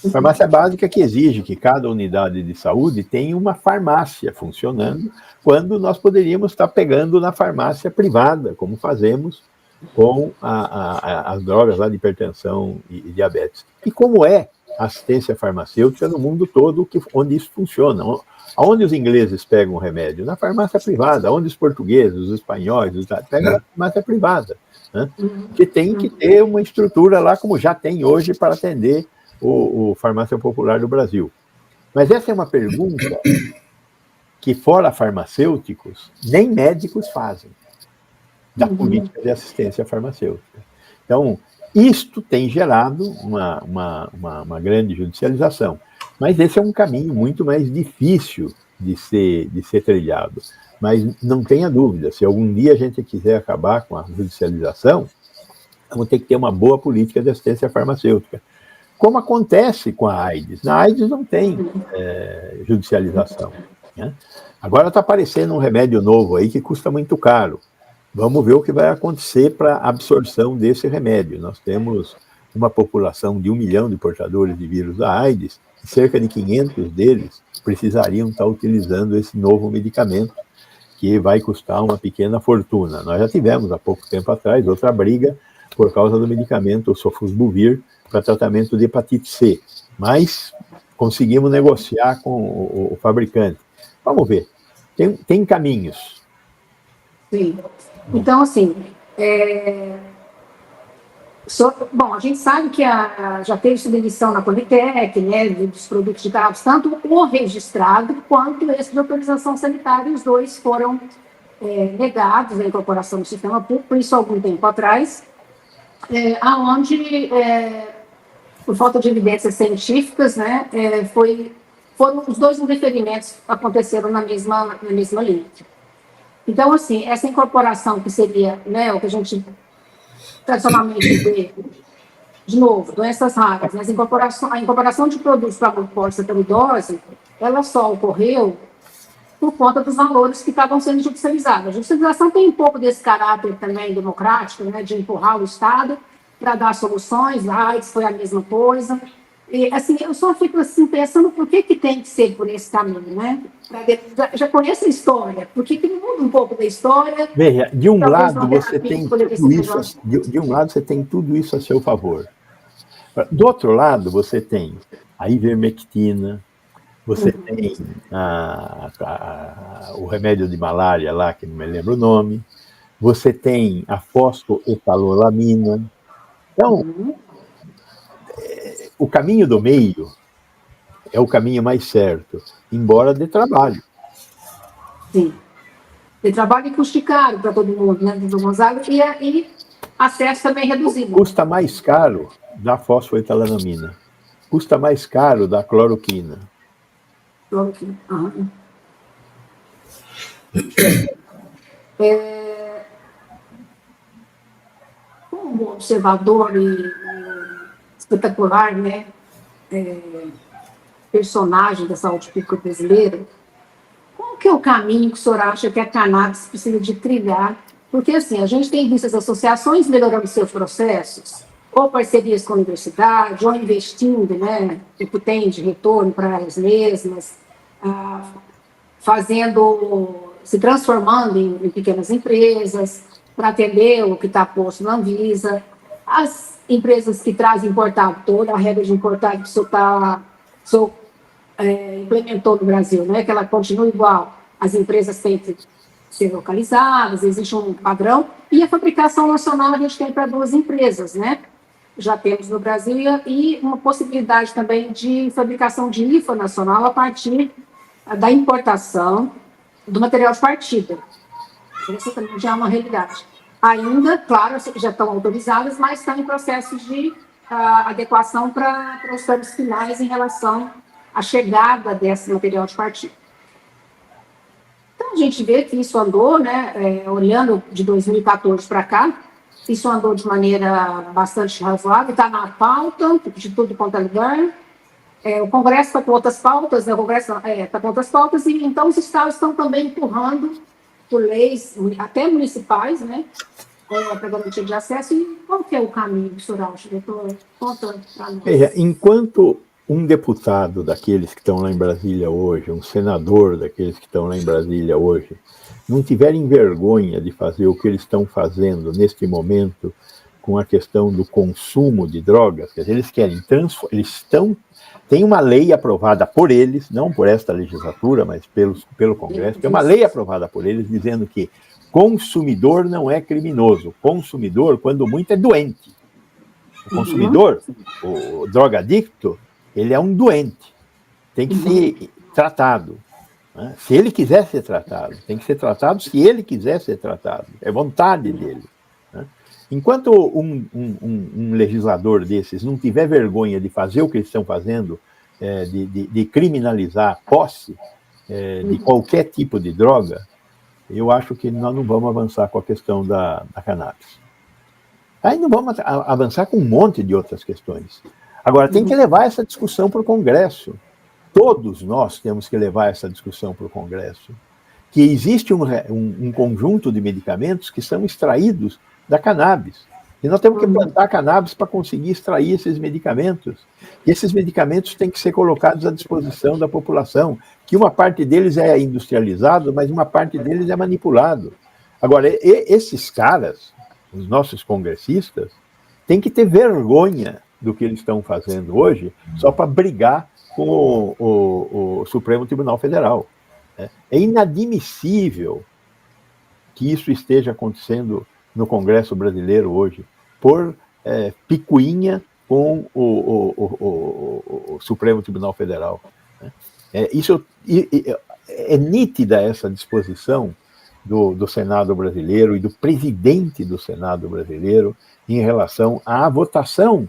A farmácia básica que exige que cada unidade de saúde tenha uma farmácia funcionando, quando nós poderíamos estar pegando na farmácia privada, como fazemos com as drogas lá de hipertensão e diabetes. E como é a assistência farmacêutica no mundo todo, onde isso funciona? Onde os ingleses pegam o remédio? Na farmácia privada. Onde os portugueses, os espanhóis, pegam na farmácia privada. Que tem que ter uma estrutura lá, como já tem hoje, para atender o Farmácia Popular do Brasil. Mas essa é uma pergunta que, fora farmacêuticos, nem médicos fazem, da política de assistência farmacêutica. Então, isto tem gerado uma grande judicialização. Mas esse é um caminho muito mais difícil de ser trilhado. Mas não tenha dúvida, se algum dia a gente quiser acabar com a judicialização, vamos ter que ter uma boa política de assistência farmacêutica. Como acontece com a AIDS. Na AIDS não tem judicialização. Agora está aparecendo um remédio novo aí que custa muito caro. Vamos ver o que vai acontecer para a absorção desse remédio. Nós temos uma população de 1 milhão de portadores de vírus da AIDS, e cerca de 500 deles precisariam estar utilizando esse novo medicamento, que vai custar uma pequena fortuna. Nós já tivemos, há pouco tempo atrás, outra briga por causa do medicamento, o Sofosbuvir, para tratamento de hepatite C. Mas conseguimos negociar com o fabricante. Vamos ver. Tem caminhos. Sim. Então, assim, bom, a gente sabe que já teve submissão na Conitec, dos produtos de cannabis, tanto o registrado quanto esse de autorização sanitária, os dois foram negados à incorporação no sistema público, isso há algum tempo atrás, aonde por falta de evidências científicas, né, foram os dois indeferimentos que aconteceram na mesma linha. Então, assim, essa incorporação que seria, né, o que a gente tradicionalmente vê, de novo, doenças raras, né, a incorporação de produtos para a glucose e amiloidose, ela só ocorreu por conta dos valores que estavam sendo judicializados. A judicialização tem um pouco desse caráter também democrático, né, de empurrar o Estado para dar soluções. A AIDS foi a mesma coisa. E, assim, eu só fico assim, pensando por que tem que ser por esse caminho, né? Já conheço a história, por que não muda um pouco da história? Veja, de um lado você tem tudo isso, de um lado você tem tudo isso a seu favor. Do outro lado, você tem a ivermectina, você tem o remédio de malária lá, que não me lembro o nome, você tem a fosfoetanolamina. Então, o caminho do meio é o caminho mais certo, embora dê trabalho. Sim. Dê trabalho e custe caro para todo mundo, né, do Gonzaga, e acesso também reduzido. Custa mais caro da fosfoetanolamina. Custa mais caro da cloroquina. Cloroquina. Como observador e espetacular, né, personagem da saúde pública brasileira, qual que é o caminho que o senhor acha que a cannabis precisa de trilhar? Porque, assim, a gente tem visto as associações melhorando seus processos, ou parcerias com a universidade, ou investindo, né, o que tem de retorno para elas mesmas, se transformando em pequenas empresas, para atender o que está posto na Anvisa. As empresas que trazem importado, toda a regra de importar que o senhor implementou no Brasil, né, que ela continua igual. As empresas têm que ser localizadas, existe um padrão, e a fabricação nacional a gente tem para 2 empresas, né? Já temos no Brasil, e uma possibilidade também de fabricação de IFA nacional a partir da importação do material de partida. Isso também já é uma realidade. Ainda, claro, já estão autorizadas, mas estão em processo de adequação para os termos finais em relação à chegada desse material de partida. Então, a gente vê que isso andou, né, olhando de 2014 para cá, isso andou de maneira bastante razoável, está na pauta de tudo quanto é lugar. O Congresso está com outras pautas, né, o Congresso está com outras pautas, e então os estados estão também empurrando por leis, até municipais, né, para garantia de acesso. E qual que é o caminho que o senhor acha, doutor? Conta para nós. Enquanto um deputado daqueles que estão lá em Brasília hoje, um senador daqueles que estão lá em Brasília hoje, não tiverem vergonha de fazer o que eles estão fazendo neste momento com a questão do consumo de drogas, quer dizer, eles querem tem uma lei aprovada por eles, não por esta legislatura, mas pelo Congresso, tem uma lei aprovada por eles dizendo que consumidor não é criminoso, consumidor, quando muito, é doente. O consumidor, o drogadicto, ele é um doente, tem que ser tratado. Né? Se ele quiser ser tratado, tem que ser tratado se ele quiser ser tratado, é vontade dele. Né? Enquanto um legislador desses não tiver vergonha de fazer o que eles estão fazendo, de criminalizar a posse de qualquer tipo de droga, eu acho que nós não vamos avançar com a questão da cannabis. Aí não vamos avançar com um monte de outras questões. Agora, tem que levar essa discussão para o Congresso. Todos nós temos que levar essa discussão para o Congresso. Que existe um conjunto de medicamentos que são extraídos da cannabis. E nós temos que plantar cannabis para conseguir extrair esses medicamentos. E esses medicamentos têm que ser colocados à disposição da população, que uma parte deles é industrializado, mas uma parte deles é manipulado. Agora, esses caras, os nossos congressistas, têm que ter vergonha do que eles estão fazendo hoje, só para brigar com o Supremo Tribunal Federal. É inadmissível que isso esteja acontecendo no Congresso brasileiro hoje, por picuinha com o Supremo Tribunal Federal. É nítida essa disposição do Senado brasileiro e do presidente do Senado brasileiro em relação à votação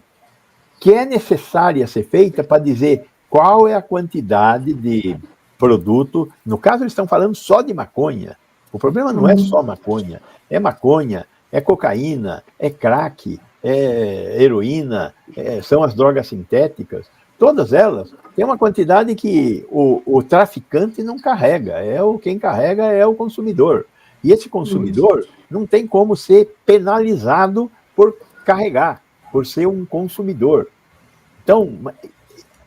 que é necessária ser feita para dizer qual é a quantidade de produto. No caso, eles estão falando só de maconha. O problema não é só maconha, é cocaína, é crack, é heroína, são as drogas sintéticas. Todas elas têm uma quantidade que o traficante não carrega, quem carrega é o consumidor. E esse consumidor não tem como ser penalizado por carregar, por ser um consumidor. Então,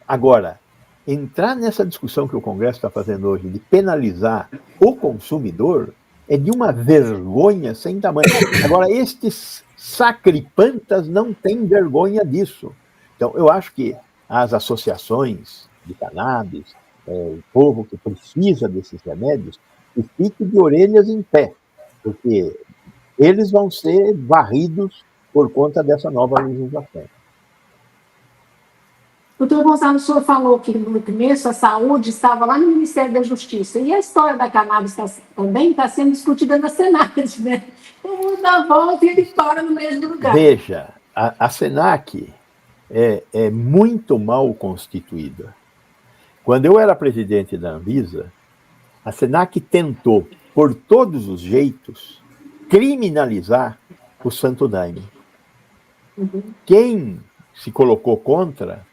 agora, entrar nessa discussão que o Congresso está fazendo hoje de penalizar o consumidor é de uma vergonha sem tamanho. Agora, estes sacripantas não têm vergonha disso. Então, eu acho que as associações de cannabis, o povo que precisa desses remédios, que fique de orelhas em pé, porque eles vão ser varridos por conta dessa nova legislação. Doutor Gonçalo, o senhor falou que no começo a saúde estava lá no Ministério da Justiça, e a história da cannabis também está sendo discutida na Senac, né? O mundo dá a volta e ele para no mesmo lugar. Veja, a Senac é muito mal constituída. Quando eu era presidente da Anvisa, a Senac tentou, por todos os jeitos, criminalizar o Santo Daime. Quem se colocou contra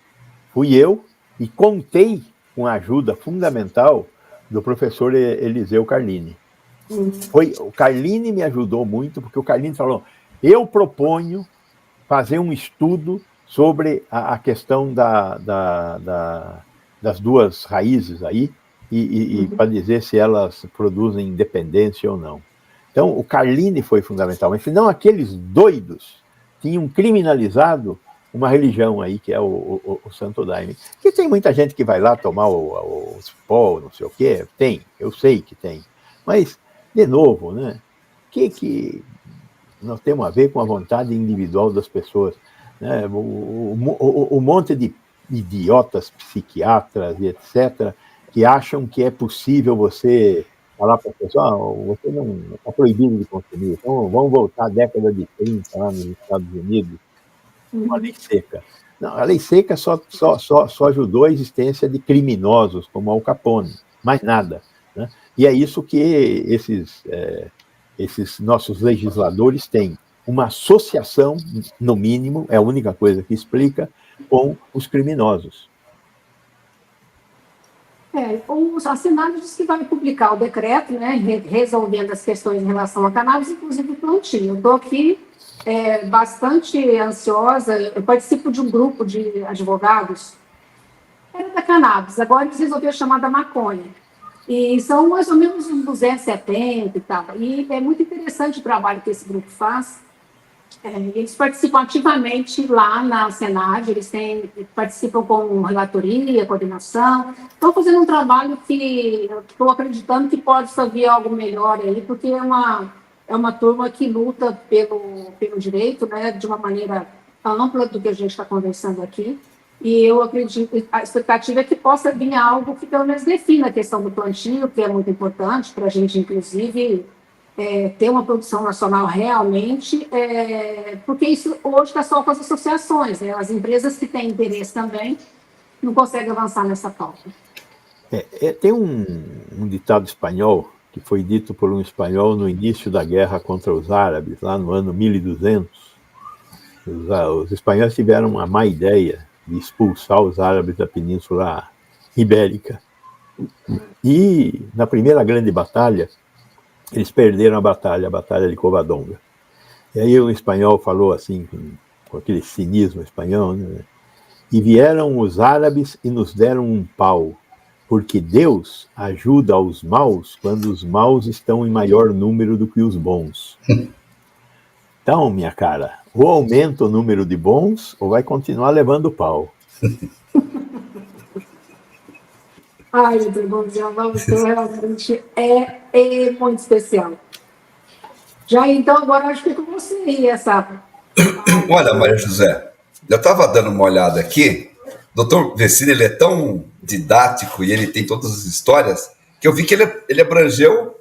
fui eu, e contei com a ajuda fundamental do professor Eliseu Carlini. O Carlini me ajudou muito, porque o Carlini falou, eu proponho fazer um estudo sobre a questão das duas raízes aí, e para dizer se elas produzem independência ou não. Então, o Carlini foi fundamental, mas senão aqueles doidos tinham criminalizado uma religião aí, que é o Santo Daime. Que tem muita gente que vai lá tomar o pó, não sei o quê. Tem, eu sei que tem. Mas, de novo, né? Que nós temos a ver com a vontade individual das pessoas, né? O monte de idiotas, psiquiatras e etc., que acham que é possível você falar para a pessoa, você não está proibido de consumir, então vamos voltar à década de 30 lá nos Estados Unidos, uma lei seca. Não, a lei seca só ajudou a existência de criminosos, como Al Capone, mais nada, né? E é isso que esses nossos legisladores têm, uma associação, no mínimo, é a única coisa que explica, com os criminosos. A Senado disse que vai publicar o decreto, né, resolvendo as questões em relação a cannabis, inclusive o plantio. Eu estou aqui bastante ansiosa, eu participo de um grupo de advogados, era da cannabis, agora eles resolveram chamar da maconha. E são mais ou menos uns 270 e tal. E é muito interessante o trabalho que esse grupo faz. Eles participam ativamente lá na Senad, eles participam com relatoria, coordenação. Estão fazendo um trabalho que eu estou acreditando que pode vir algo melhor aí, porque é uma turma que luta pelo direito, né, de uma maneira ampla do que a gente está conversando aqui. E eu acredito, a expectativa é que possa vir algo que pelo menos defina a questão do plantio, que é muito importante para a gente, inclusive, ter uma produção nacional realmente, porque isso hoje está só com as associações, né? As empresas que têm interesse também não conseguem avançar nessa pauta. Tem um ditado espanhol que foi dito por um espanhol no início da guerra contra os árabes, lá no ano 1200. Os espanhóis tiveram uma má ideia de expulsar os árabes da Península Ibérica. E, na primeira grande batalha, eles perderam a batalha de Covadonga. E aí o espanhol falou assim, com aquele cinismo espanhol, né? E vieram os árabes e nos deram um pau, porque Deus ajuda aos maus quando os maus estão em maior número do que os bons. Então, minha cara, ou aumenta o número de bons, ou vai continuar levando pau. Ai, doutor Gonçalo, você realmente é muito especial. Já então, agora acho que é com você aí, essa... Olha, Maria José, eu estava dando uma olhada aqui, o doutor Vecina, ele é tão didático e ele tem todas as histórias, que eu vi que ele abrangeu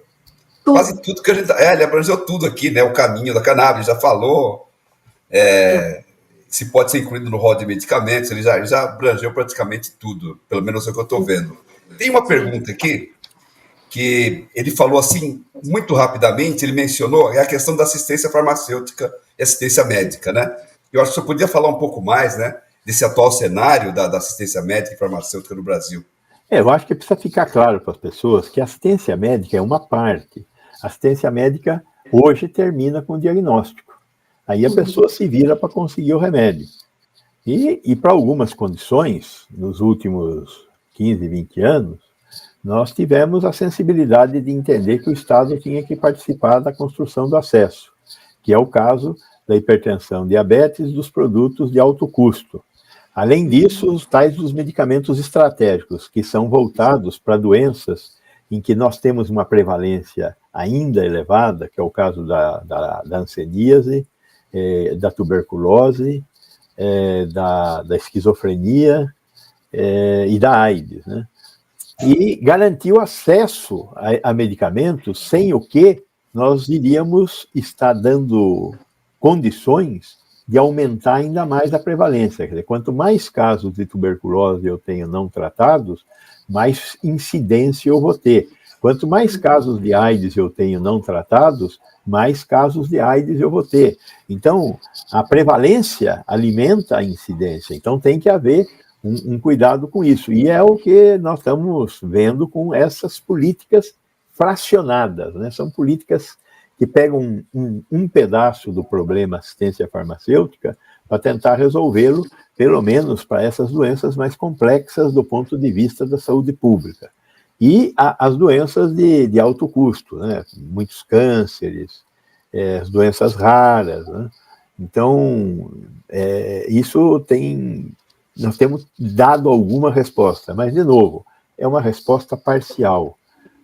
quase tudo que a gente... ele abrangeu tudo aqui, né? O caminho da cannabis, já falou. se pode ser incluído no rol de medicamentos, ele já abrangeu praticamente tudo, pelo menos é o que eu estou vendo. Tem uma pergunta aqui, que ele falou assim, muito rapidamente, ele mencionou a questão da assistência farmacêutica e assistência médica, né? Eu acho que você podia falar um pouco mais, né, desse atual cenário da assistência médica e farmacêutica no Brasil. Eu acho que precisa ficar claro para as pessoas que a assistência médica é uma parte. A assistência médica hoje termina com o diagnóstico. Aí a pessoa se vira para conseguir o remédio. E para algumas condições, nos últimos 15, 20 anos, nós tivemos a sensibilidade de entender que o Estado tinha que participar da construção do acesso, que é o caso da hipertensão, diabetes, dos produtos de alto custo. Além disso, os tais dos medicamentos estratégicos, que são voltados para doenças em que nós temos uma prevalência ainda elevada, que é o caso da hanseníase, da tuberculose, da esquizofrenia e da AIDS, né? E garantir o acesso a medicamentos, sem o que nós iríamos estar dando condições de aumentar ainda mais a prevalência. Quer dizer, quanto mais casos de tuberculose eu tenho não tratados, mais incidência eu vou ter. Quanto mais casos de AIDS eu tenho não tratados, mais casos de AIDS eu vou ter. Então, a prevalência alimenta a incidência. Então, tem que haver um cuidado com isso. E é o que nós estamos vendo com essas políticas fracionadas, né? São políticas que pegam um pedaço do problema assistência farmacêutica para tentar resolvê-lo, pelo menos para essas doenças mais complexas do ponto de vista da saúde pública. E as doenças de alto custo, né? Muitos cânceres, as doenças raras, né? Então, nós temos dado alguma resposta, mas, de novo, é uma resposta parcial,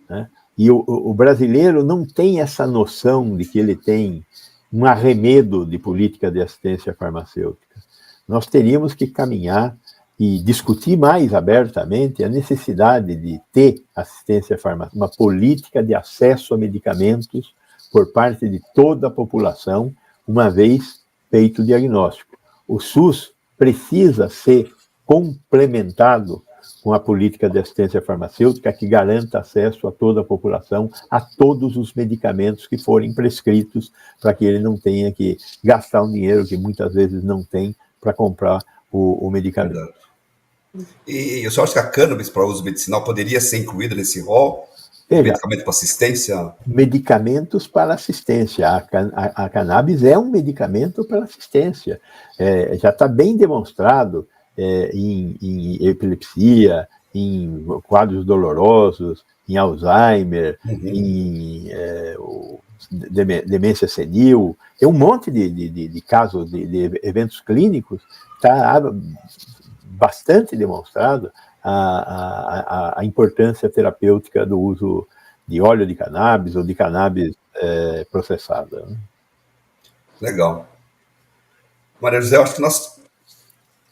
né? E o brasileiro não tem essa noção de que ele tem um arremedo de política de assistência farmacêutica. Nós teríamos que caminhar e discutir mais abertamente a necessidade de ter assistência farmacêutica, uma política de acesso a medicamentos por parte de toda a população, uma vez feito o diagnóstico. O SUS precisa ser complementado com a política de assistência farmacêutica que garanta acesso a toda a população, a todos os medicamentos que forem prescritos, para que ele não tenha que gastar um dinheiro que muitas vezes não tem para comprar o medicamento. Verdade. E eu só acho que a cannabis para uso medicinal poderia ser incluída nesse rol? Medicamento para assistência? Medicamentos para assistência. A cannabis é um medicamento para assistência. Já está bem demonstrado em epilepsia, em quadros dolorosos, em Alzheimer, em demência senil. Tem um monte de casos, de eventos clínicos, está bastante demonstrado a importância terapêutica do uso de óleo de cannabis ou de cannabis processada. Né? Legal. Maria José, eu acho que nós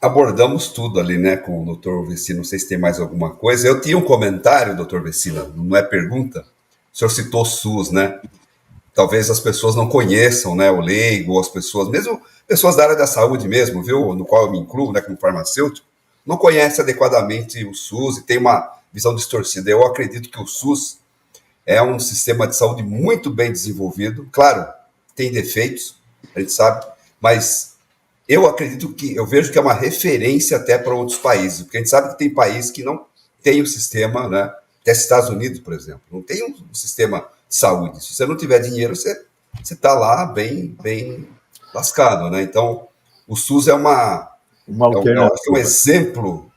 abordamos tudo ali, né, com o Dr. Vecina. Não sei se tem mais alguma coisa. Eu tinha um comentário, Dr. Vecina, não é pergunta. O senhor citou SUS, né? Talvez as pessoas não conheçam, né, o leigo, as pessoas, mesmo pessoas da área da saúde mesmo, viu, no qual eu me incluo, né, como farmacêutico, não conhece adequadamente o SUS e tem uma visão distorcida. Eu acredito que o SUS é um sistema de saúde muito bem desenvolvido. Claro, tem defeitos, a gente sabe, mas eu vejo que é uma referência até para outros países, porque a gente sabe que tem países que não têm o sistema, né? Até Estados Unidos, por exemplo, não tem um sistema de saúde. Se você não tiver dinheiro, você está lá bem lascado, né? Então, o SUS é um exemplo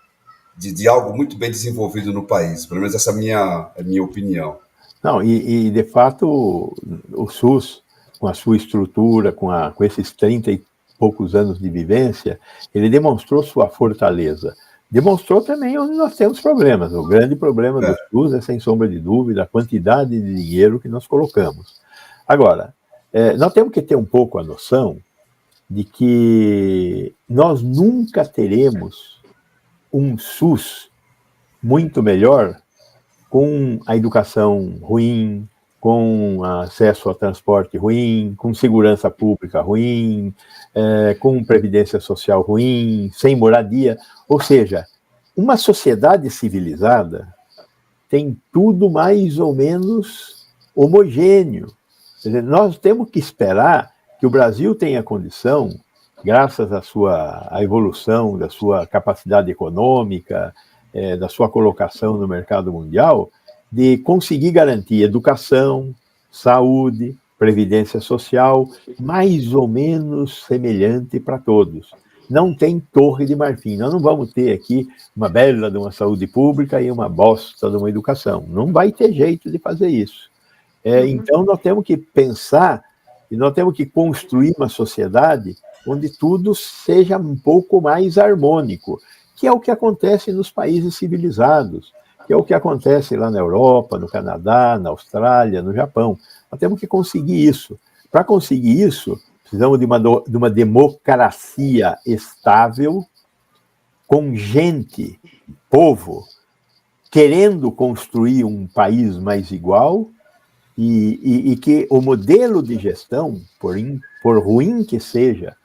de algo muito bem desenvolvido no país, pelo menos essa é a minha opinião. Não, e de fato o SUS, com a sua estrutura, com esses 30 e poucos anos de vivência, ele demonstrou sua fortaleza. Demonstrou também onde nós temos problemas. O grande problema do SUS é, sem sombra de dúvida, a quantidade de dinheiro que nós colocamos. Agora, nós temos que ter um pouco a noção de que nós nunca teremos um SUS muito melhor com a educação ruim, com acesso a transporte ruim, com segurança pública ruim, com previdência social ruim, sem moradia. Ou seja, uma sociedade civilizada tem tudo mais ou menos homogêneo. Quer dizer, nós temos que esperar que o Brasil tenha condição, graças à evolução da sua capacidade econômica, da sua colocação no mercado mundial, de conseguir garantir educação, saúde, previdência social, mais ou menos semelhante para todos. Não tem torre de marfim. Nós não vamos ter aqui uma bela de uma saúde pública e uma bosta de uma educação. Não vai ter jeito de fazer isso. Então, nós temos que pensar e nós temos que construir uma sociedade onde tudo seja um pouco mais harmônico, que é o que acontece nos países civilizados, que é o que acontece lá na Europa, no Canadá, na Austrália, no Japão. Nós temos que conseguir isso. Para conseguir isso, precisamos de uma democracia estável, com gente, povo, querendo construir um país mais igual e que o modelo de gestão, por ruim que seja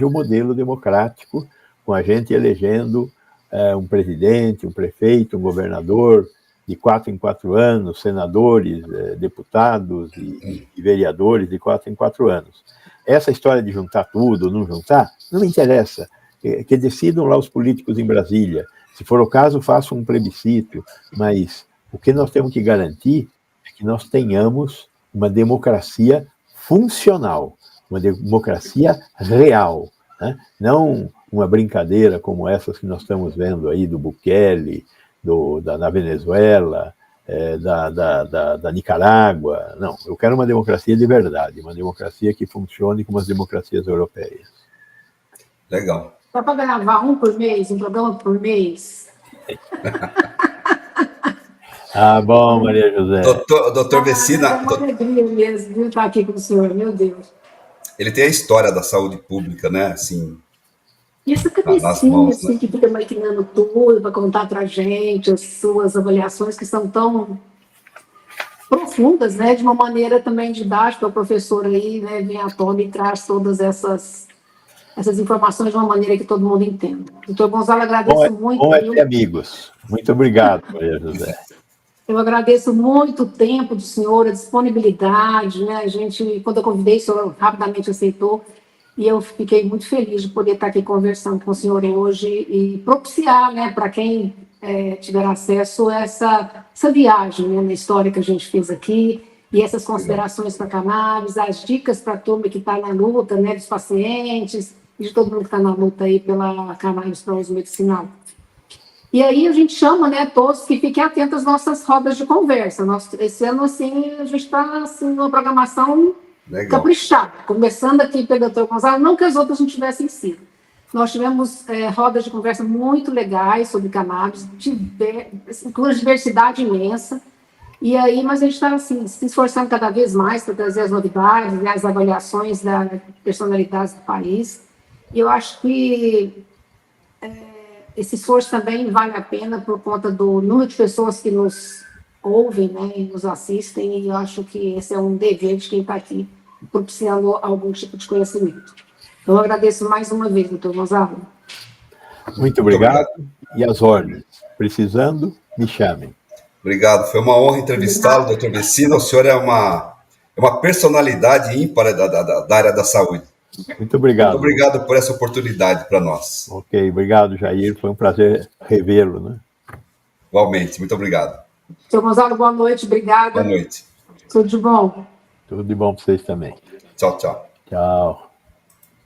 o modelo democrático, com a gente elegendo um presidente, um prefeito, um governador, de 4 em 4 anos, senadores, deputados e vereadores de 4 em 4 anos. Essa história de juntar tudo ou não juntar, não me interessa. Que decidam lá os políticos em Brasília. Se for o caso, façam um plebiscito. Mas o que nós temos que garantir é que nós tenhamos uma democracia funcional, uma democracia real, né? Não uma brincadeira como essas que nós estamos vendo aí do Bukele, da Venezuela, da Nicarágua. Não, eu quero uma democracia de verdade, uma democracia que funcione como as democracias europeias. Legal. Dá para gravar um programa por mês? Bom, Maria José. Doutor Vecina... É uma alegria mesmo, viu, estar aqui com o senhor, meu Deus. Ele tem a história da saúde pública, né, assim... E essa cabecinha, assim, que fica maquinando tudo para contar para a gente as suas avaliações, que são tão profundas, né, de uma maneira também didática. O professor aí, né, vem à tona e traz todas essas informações de uma maneira que todo mundo entenda. Doutor Gonzalo, agradeço muito. Bom é ter amigos. Muito obrigado, Maria José. Eu agradeço muito o tempo do senhor, a disponibilidade, né? Quando eu convidei, o senhor rapidamente aceitou, e eu fiquei muito feliz de poder estar aqui conversando com o senhor hoje e propiciar, né, para quem tiver acesso a essa viagem, né, na história que a gente fez aqui, e essas considerações para a cannabis, as dicas para a turma que está na luta, né, dos pacientes, e de todo mundo que está na luta aí pela cannabis para uso medicinal. E aí a gente chama, né, todos que fiquem atentos às nossas rodas de conversa. Esse ano, assim, a gente está assim, numa programação caprichada. Começando aqui pelo Dr. Gonzalo, não que as outras não tivessem sido. Nós tivemos rodas de conversa muito legais sobre cannabis, com uma diversidade imensa. E aí, mas a gente está assim, se esforçando cada vez mais para trazer as novidades, né, as avaliações das personalidades do país. E eu acho que esse esforço também vale a pena por conta do número de pessoas que nos ouvem, né, e nos assistem, e eu acho que esse é um dever de quem está aqui propiciando algum tipo de conhecimento. Então, eu agradeço mais uma vez, doutor Gonzalo. Muito obrigado. E as ordens. Precisando, me chamem. Obrigado. Foi uma honra entrevistá-lo, doutor Vecina. O senhor é uma personalidade ímpar da área da saúde. Muito obrigado. Muito obrigado por essa oportunidade para nós. Ok, obrigado, Jair. Foi um prazer revê-lo, né? Igualmente. Muito obrigado. Seu Gonzalo, boa noite. Obrigada. Boa noite. Tudo de bom. Tudo de bom para vocês também. Tchau, tchau. Tchau.